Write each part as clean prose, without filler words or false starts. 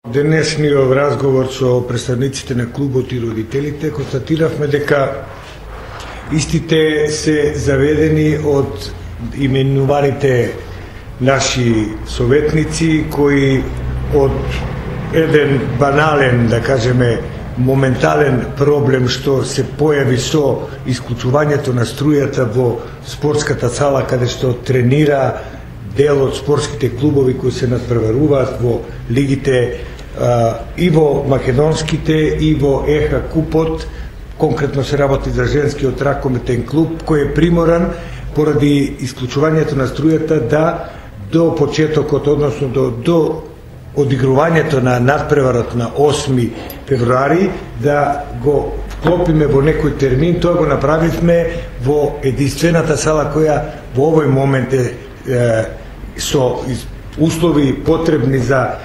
Денешниот разговор со представниците на клубот и родителите констатиравме дека истите се заведени од именуваните наши советници кои од еден банален, да кажеме, моментален проблем што се појави со исклучувањето на струјата во спортската сала каде што тренира дел од спортските клубови кои се надпреваруваат во лигите и во македонските и во ЕХ купот. Конкретно се работи за женскиот ракометен клуб кој е приморан поради исклучувањето на струјата да до почетокот, односно до одигрувањето на надпреварот на 8 февруари да го вклопиме во некој термин. Тоа го направивме во единствената сала која во овој момент е со услови потребни за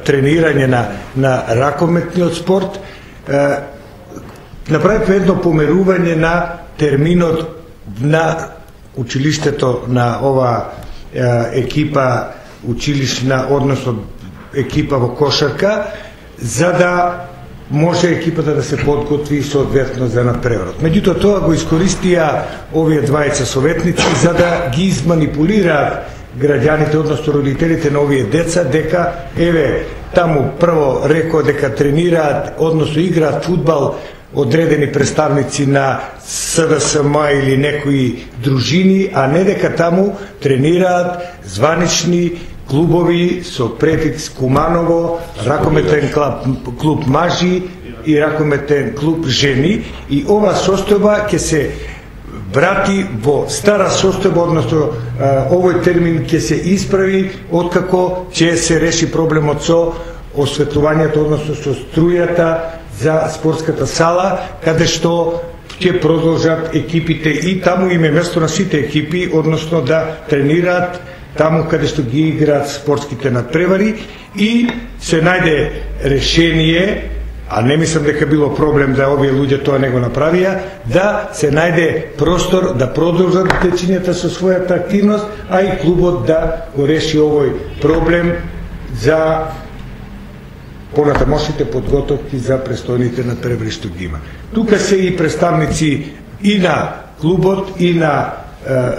тренирање на ракометниот спорт. Направивме едно померување на терминот на училиштето на ова екипа училишна, односно екипа во кошарка, за да може екипата да се подготви соодветно за надпреварот. Меѓутоа тоа го искористија овие двајца советници за да ги изманипулираат граѓаните, односно родителите на овие деца, дека еве таму прво рекоа дека тренираат, односно играат фудбал одредени представници на СДСМ или некои дружини, а не дека таму тренираат званични клубови со префикс Куманово, ракометен клуб мажи и ракометен клуб жени, и ова состојба ќе се врати во стара состојба, односно овој термин ќе се исправи откако ќе се реши проблемот со осветлувањето, односно со струјата за спортската сала, каде што ќе продолжат екипите и таму име место на сите екипи, односно да тренираат таму каде што ги играат спортските надпревари, и се најде решение, а не мислам дека било проблем да овие луѓе тоа не го направија, да се најде простор да продолжат дечињата со својата активност, а и клубот да го реши овој проблем за понатамошните подготовки за престојните надпревари што ги има. Тука се и представници и на клубот и на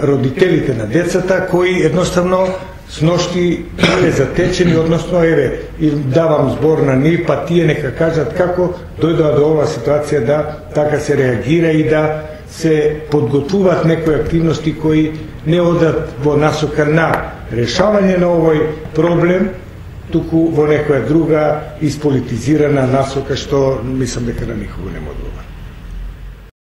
родителите на децата, кои едноставно сношти биле затечени, односно еве им давам збор на нив, па тие нека кажат како дојдоа до оваа ситуација да така се реагира и да се подготвуваат некои активности кои не одат во насока на решавање на овој проблем, туку во некоја друга исполитизирана насока што мислам дека на никого не му одговара.